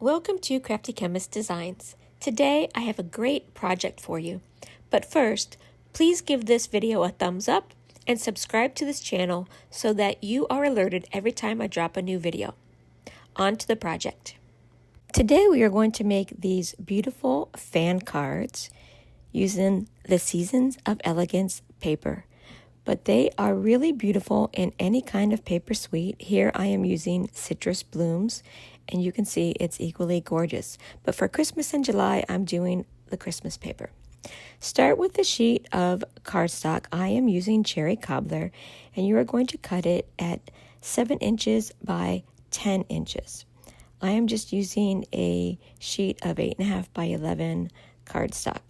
Welcome to Crafty Chemist Designs. Today I have a great project for you. But first, please give this video a thumbs up and subscribe to this channel so that you are alerted every time I drop a new video. On to the project. Today we are going to make these beautiful fan cards using the Seasons of Elegance paper. But they are really beautiful in any kind of paper suite. Here I am using citrus blooms, and you can see it's equally gorgeous. But for Christmas in July, I'm doing the Christmas paper. Start with a sheet of cardstock. I am using Cherry Cobbler, and you are going to cut it at 7 inches by 10 inches. I am just using a sheet of 8.5 by 11 cardstock.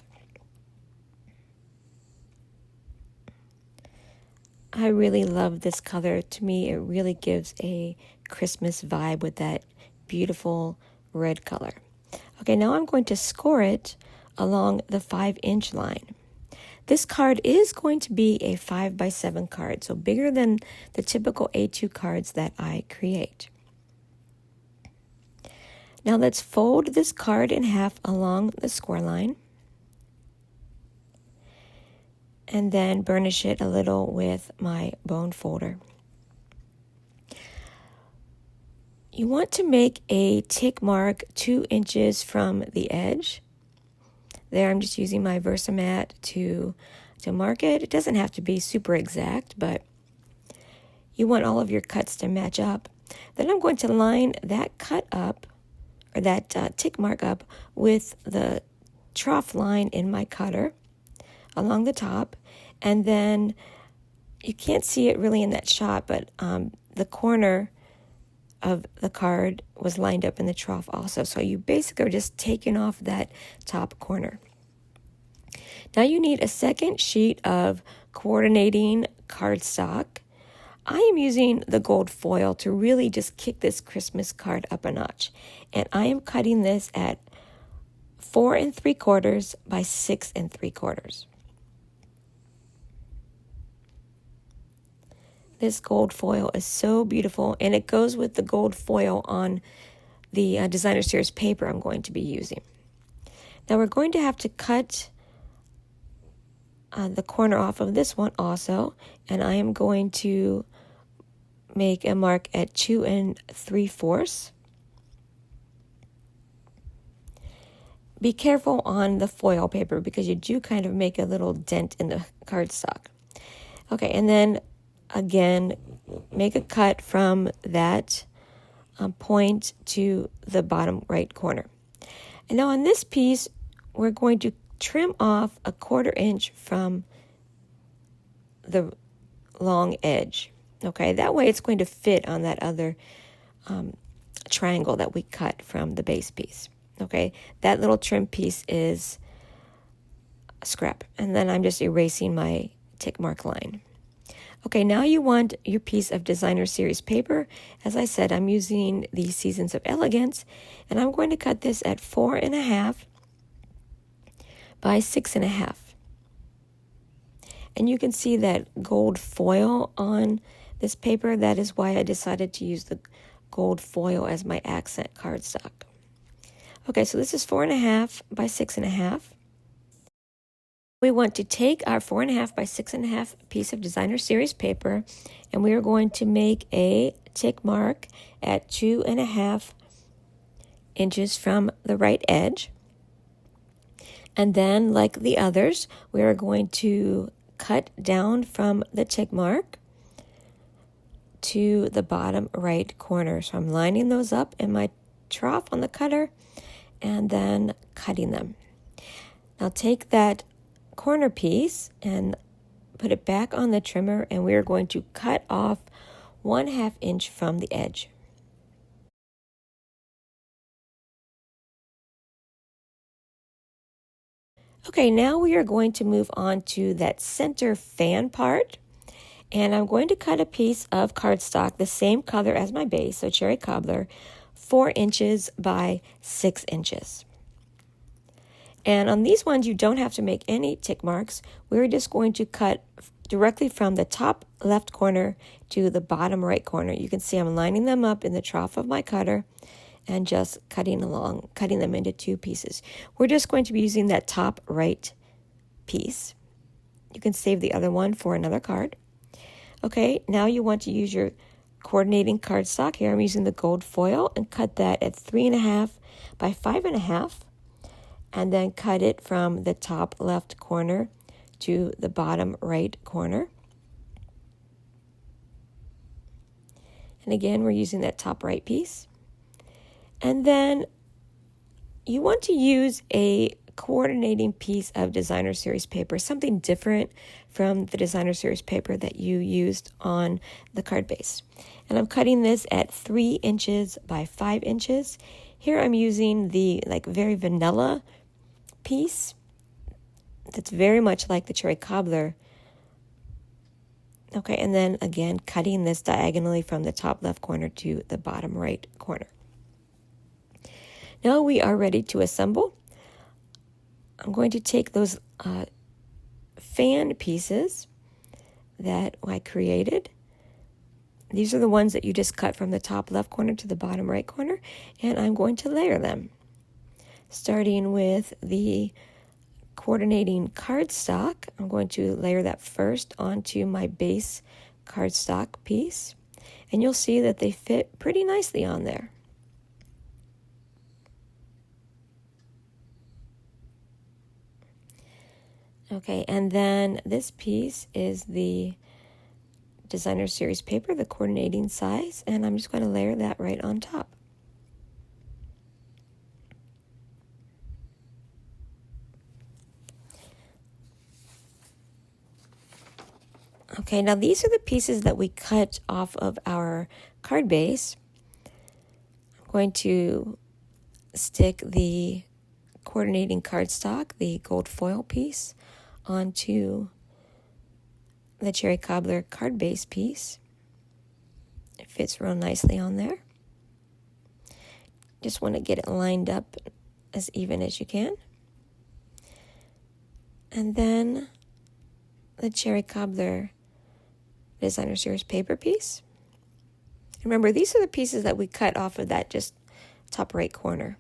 I really love this color. To me, it really gives a Christmas vibe with that beautiful red color. Okay, now I'm going to score it along the 5-inch line. This card is going to be a 5 by 7 card, so bigger than the typical A2 cards that I create. Now let's fold this card in half along the score line, and then burnish it a little with my bone folder. You want to make a tick mark 2 inches from the edge. There I'm just using my Versamat to mark it. It doesn't have to be super exact, but you want all of your cuts to match up. Then I'm going to line that cut up, or that tick mark up, with the trough line in my cutter along the top, and then you can't see it really in that shot, but the corner of the card was lined up in the trough also. So you basically are just taking off that top corner. Now you need a second sheet of coordinating cardstock. I am using the gold foil to really just kick this Christmas card up a notch. And I am cutting this at 4 3/4 by 6 3/4. This gold foil is so beautiful, and it goes with the gold foil on the Designer Series paper I'm going to be using. Now we're going to have to cut the corner off of this one also, and I am going to make a mark at 2 3/4. Be careful on the foil paper because you do kind of make a little dent in the cardstock. Okay, and then again, make a cut from that point to the bottom right corner. And now on this piece, we're going to trim off a 1/4 inch from the long edge. Okay, that way it's going to fit on that other triangle that we cut from the base piece. Okay, that little trim piece is a scrap, and then I'm just erasing my tick mark line. Okay, now you want your piece of Designer Series paper. As I said, I'm using the Seasons of Elegance, and I'm going to cut this at 4.5 by 6.5. And you can see that gold foil on this paper. That is why I decided to use the gold foil as my accent cardstock. Okay, so this is 4.5 by 6.5. We want to take our 4.5 by 6.5 piece of Designer Series paper, and we are going to make a tick mark at 2.5 inches from the right edge. And then, like the others, we are going to cut down from the tick mark to the bottom right corner. So I'm lining those up in my trough on the cutter and then cutting them. Now take that corner piece and put it back on the trimmer, and we are going to cut off 1/2 inch from the edge. Okay, now we are going to move on to that center fan part, and I'm going to cut a piece of cardstock the same color as my base, so Cherry Cobbler, 4 inches by 6 inches. And on these ones, you don't have to make any tick marks. We're just going to cut directly from the top left corner to the bottom right corner. You can see I'm lining them up in the trough of my cutter, and just cutting them into 2 pieces. We're just going to be using that top right piece. You can save the other one for another card. Okay, now you want to use your coordinating cardstock. Here I'm using the gold foil and cut that at 3.5 by 5.5, and then cut it from the top left corner to the bottom right corner. And again, we're using that top right piece. And then you want to use a coordinating piece of designer series paper, something different from the designer series paper that you used on the card base. And I'm cutting this at 3 inches by 5 inches. Here I'm using the very vanilla piece that's very much like the Cherry Cobbler. Okay, and then again cutting this diagonally from the top left corner to the bottom right corner. Now we are ready to assemble. I'm going to take those fan pieces that I created. These are the ones that you just cut from the top left corner to the bottom right corner, and I'm going to layer them. Starting with the coordinating cardstock, I'm going to layer that first onto my base cardstock piece, and you'll see that they fit pretty nicely on there. Okay, and then this piece is the designer series paper, the coordinating size, and I'm just going to layer that right on top. Okay, now these are the pieces that we cut off of our card base. I'm going to stick the coordinating cardstock, the gold foil piece, onto the Cherry Cobbler card base piece. It fits real nicely on there. Just want to get it lined up as even as you can. And then the Cherry Cobbler designer series paper piece. Remember, these are the pieces that we cut off of that just top right corner.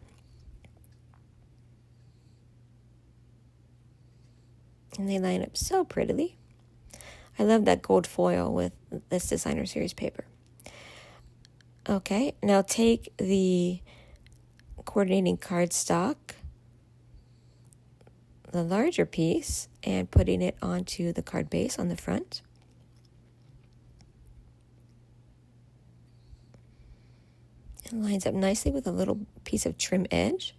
And they line up so prettily. I love that gold foil with this designer series paper. Okay, now take the coordinating cardstock, the larger piece, and putting it onto the card base on the front. It lines up nicely with a little piece of trim edge.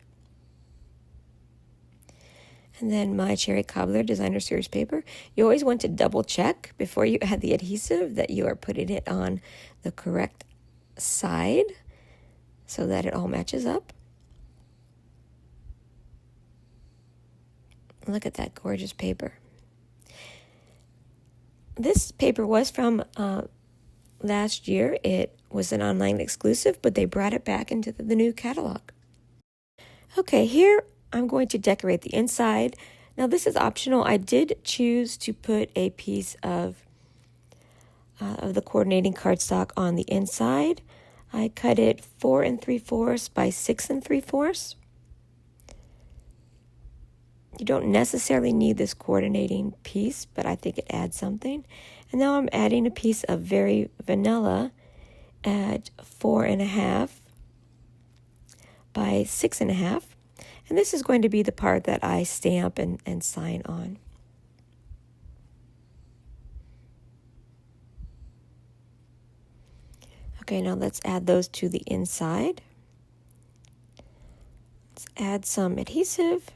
And then my Cherry Cobbler designer series paper. You always want to double check before you add the adhesive that you are putting it on the correct side so that it all matches up. Look at that gorgeous paper. This paper was from last year. It was an online exclusive, but they brought it back into the new catalog. Okay, here I'm going to decorate the inside. Now this is optional. I did choose to put a piece of the coordinating cardstock on the inside. I cut it 4 3/4 by 6 3/4. You don't necessarily need this coordinating piece, but I think it adds something. And now I'm adding a piece of very vanilla at 4.5 by 6.5. And this is going to be the part that I stamp and sign on. Okay, now let's add those to the inside. Let's add some adhesive.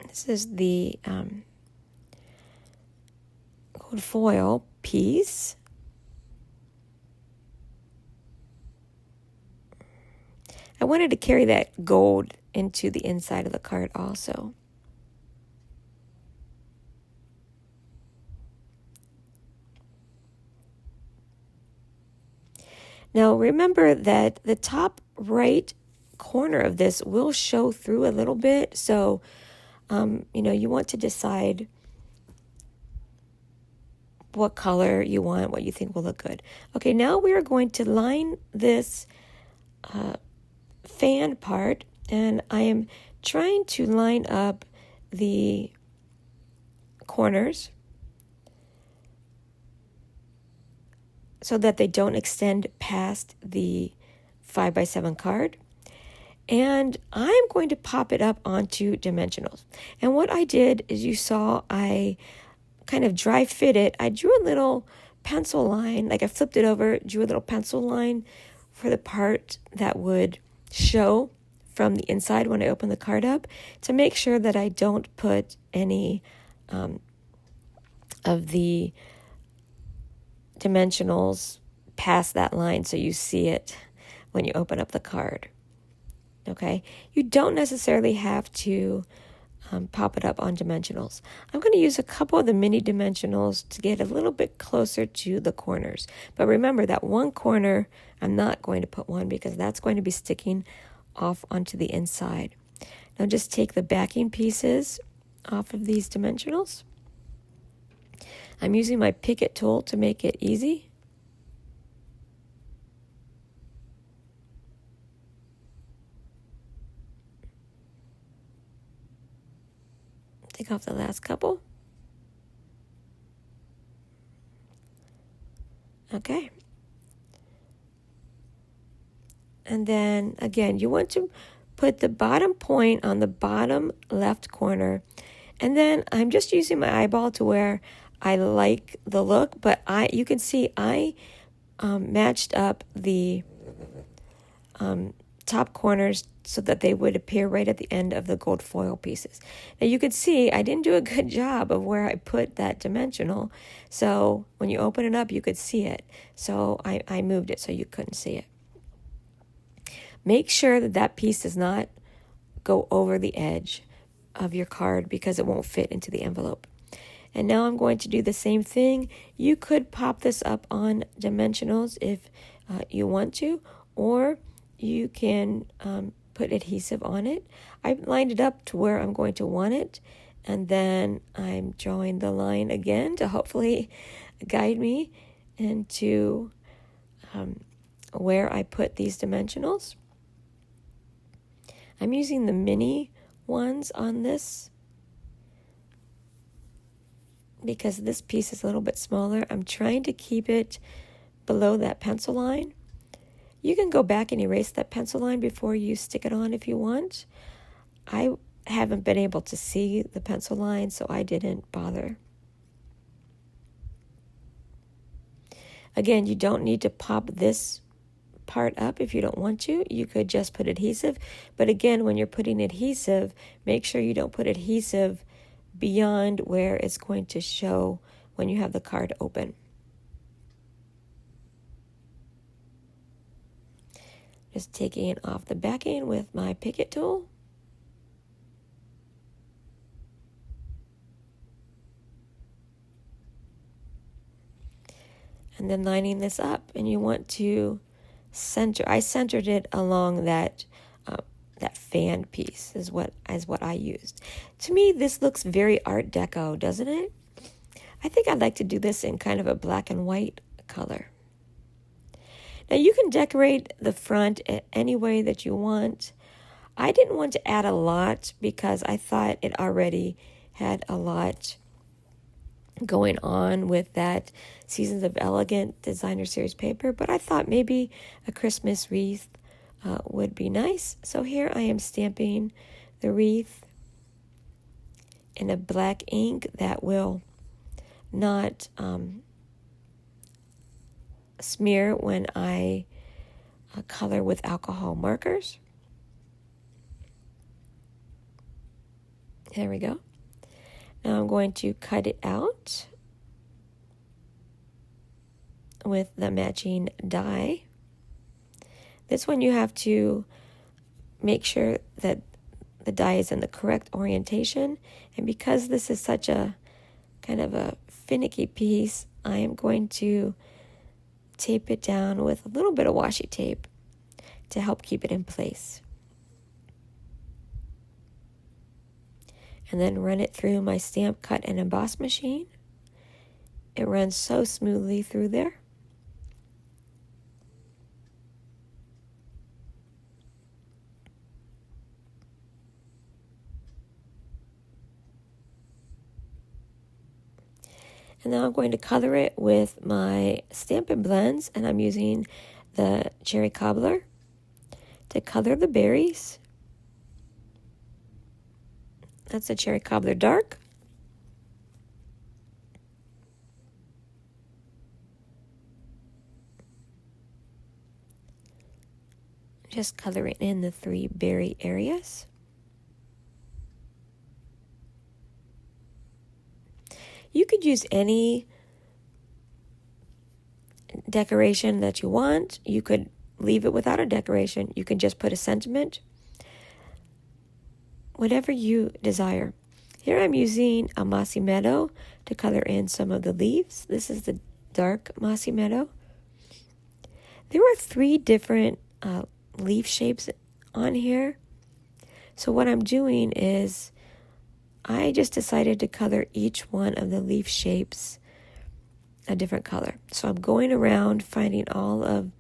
This is the gold foil piece. I wanted to carry that gold into the inside of the card also. Now remember that the top right corner of this will show through a little bit, so you want to decide what color you want, what you think will look good. Okay, now we are going to line this fan part, and I am trying to line up the corners so that they don't extend past the 5x7 card. And I'm going to pop it up onto dimensionals. And what I did is, you saw I kind of dry fit it. I drew a little pencil line, like I flipped it over, drew a little pencil line for the part that would show from the inside when I open the card up, to make sure that I don't put any of the dimensionals past that line so you see it when you open up the card. Okay, you don't necessarily have to pop it up on dimensionals. I'm going to use a couple of the mini dimensionals to get a little bit closer to the corners. But remember that one corner, I'm not going to put one because that's going to be sticking off onto the inside. Now just take the backing pieces off of these dimensionals. I'm using my Picket tool to make it easy. Take off the last couple. Okay. And then again, you want to put the bottom point on the bottom left corner. And then I'm just using my eyeball to where I like the look, but you can see I matched up the top corners so that they would appear right at the end of the gold foil pieces. Now you can see I didn't do a good job of where I put that dimensional, so when you open it up you could see it. So I moved it so you couldn't see it. Make sure that that piece does not go over the edge of your card because it won't fit into the envelope. And now I'm going to do the same thing. You could pop this up on dimensionals if you want to, or you can put adhesive on it. I've lined it up to where I'm going to want it, and then I'm drawing the line again to hopefully guide me into where I put these dimensionals. I'm using the mini ones on this because this piece is a little bit smaller. I'm trying to keep it below that pencil line. You can go back and erase that pencil line before you stick it on if you want. I haven't been able to see the pencil line, so I didn't bother. Again, you don't need to pop this part up if you don't want to. You could just put adhesive. But again, when you're putting adhesive, make sure you don't put adhesive beyond where it's going to show when you have the card open. Just taking it off the backing with my Picket tool. And then lining this up, and you want to center. I centered it along that fan piece is what I used. To me, this looks very Art Deco, doesn't it? I think I'd like to do this in kind of a black and white color. Now you can decorate the front any way that you want. I didn't want to add a lot because I thought it already had a lot going on with that Seasons of Elegance Designer Series paper, but I thought maybe a Christmas wreath would be nice. So here I am stamping the wreath in a black ink that will not smear when I color with alcohol markers. There we go. Now I'm going to cut it out with the matching die. This one you have to make sure that the die is in the correct orientation. And because this is such a kind of a finicky piece, I am going to tape it down with a little bit of washi tape to help keep it in place. And then run it through my stamp, cut, and emboss machine. It runs so smoothly through there. And now I'm going to color it with my Stampin' Blends, and I'm using the Cherry Cobbler to color the berries. That's a Cherry Cobbler Dark. Just coloring in the 3 berry areas. You could use any decoration that you want. You could leave it without a decoration. You can just put a sentiment. Whatever you desire. Here I'm using a Mossy Meadow to color in some of the leaves. This is the dark Mossy Meadow. There are 3 different leaf shapes on here. So what I'm doing is I just decided to color each one of the leaf shapes a different color. So I'm going around finding all of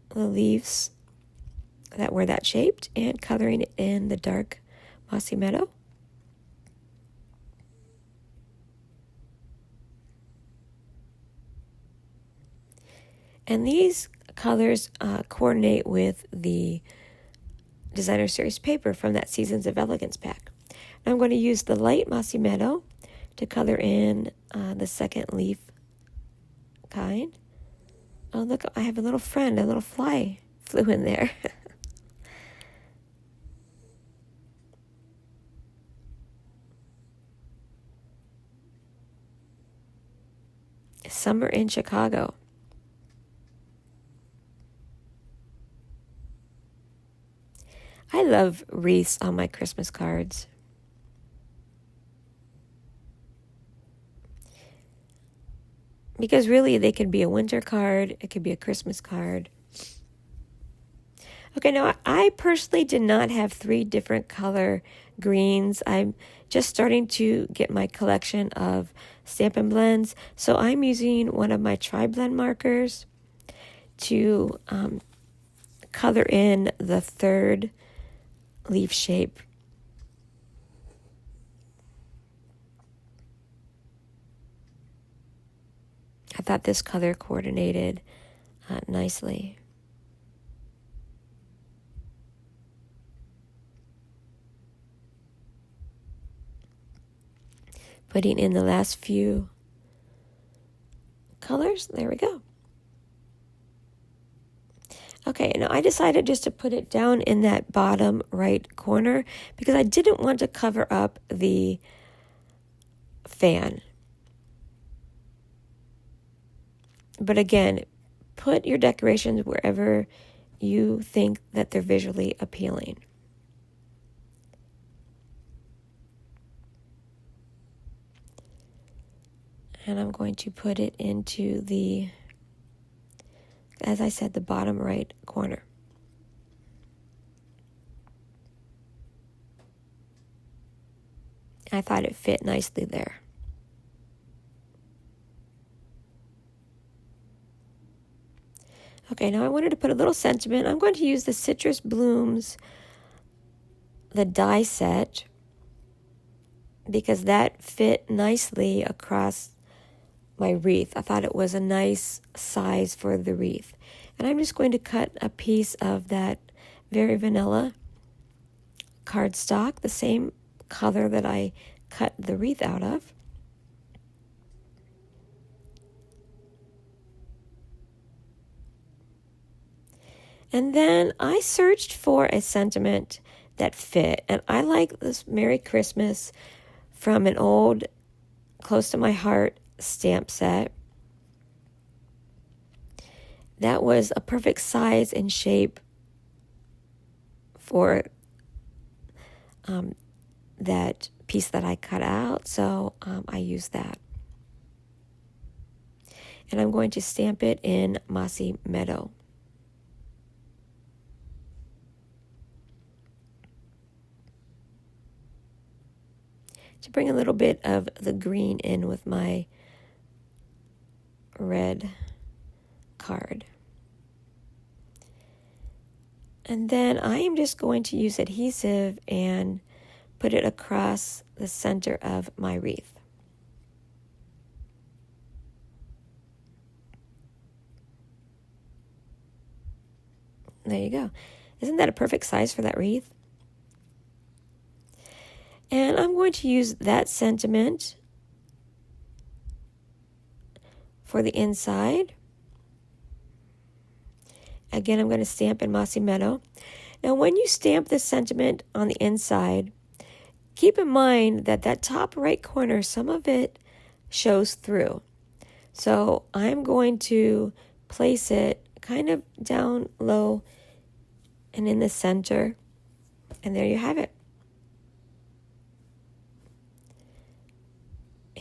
the leaves that were that shaped and coloring it in the dark Mossy Meadow. And these colors coordinate with the Designer Series paper from that Seasons of Elegance pack. Now I'm going to use the light Mossy Meadow to color in the second leaf kind. Oh, look, I have a little friend, a little fly flew in there. Summer in Chicago. I love wreaths on my Christmas cards. Because really they could be a winter card, it could be a Christmas card. Okay, now I personally did not have 3 different color greens. I'm just starting to get my collection of Stampin' Blends. So I'm using one of my tri-blend markers to color in the 3rd leaf shape. I thought this color coordinated nicely. Putting in the last few colors. There we go. Okay, now I decided just to put it down in that bottom right corner because I didn't want to cover up the fan. But again, put your decorations wherever you think that they're visually appealing. And I'm going to put it into the, as I said, the bottom right corner. I thought it fit nicely there. Okay, now I wanted to put a little sentiment. I'm going to use the Citrus Blooms, the die set, because that fit nicely across my wreath. I thought it was a nice size for the wreath. And I'm just going to cut a piece of that very vanilla cardstock, the same color that I cut the wreath out of. And then I searched for a sentiment that fit. And I like this Merry Christmas from an old Close to My Heart stamp set. That was a perfect size and shape for that piece that I cut out. So I used that. And I'm going to stamp it in Mossy Meadow. To to bring a little bit of the green in with my red card. And then I am just going to use adhesive and put it across the center of my wreath. There you go. Isn't that a perfect size for that wreath? And I'm going to use that sentiment for the inside. Again, I'm going to stamp in Mossy Meadow. Now, when you stamp this sentiment on the inside, keep in mind that that top right corner, some of it shows through. So I'm going to place it kind of down low and in the center. And there you have it.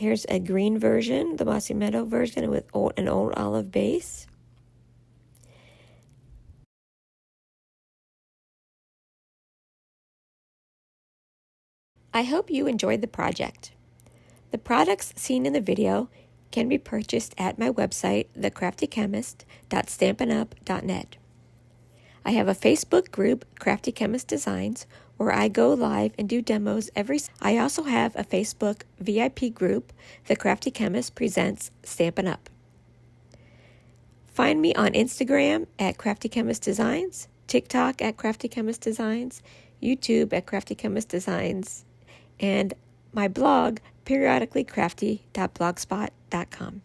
Here's a green version, the Mossy Meadow version with an old olive base. I hope you enjoyed the project. The products seen in the video can be purchased at my website, thecraftychemist.stampinup.net. I have a Facebook group, Crafty Chemist Designs, where I go live and do demos I also have a Facebook VIP group, The Crafty Chemist Presents Stampin' Up. Find me on Instagram at Crafty Chemist Designs, TikTok at Crafty Chemist Designs, YouTube at Crafty Chemist Designs, and my blog, periodicallycrafty.blogspot.com.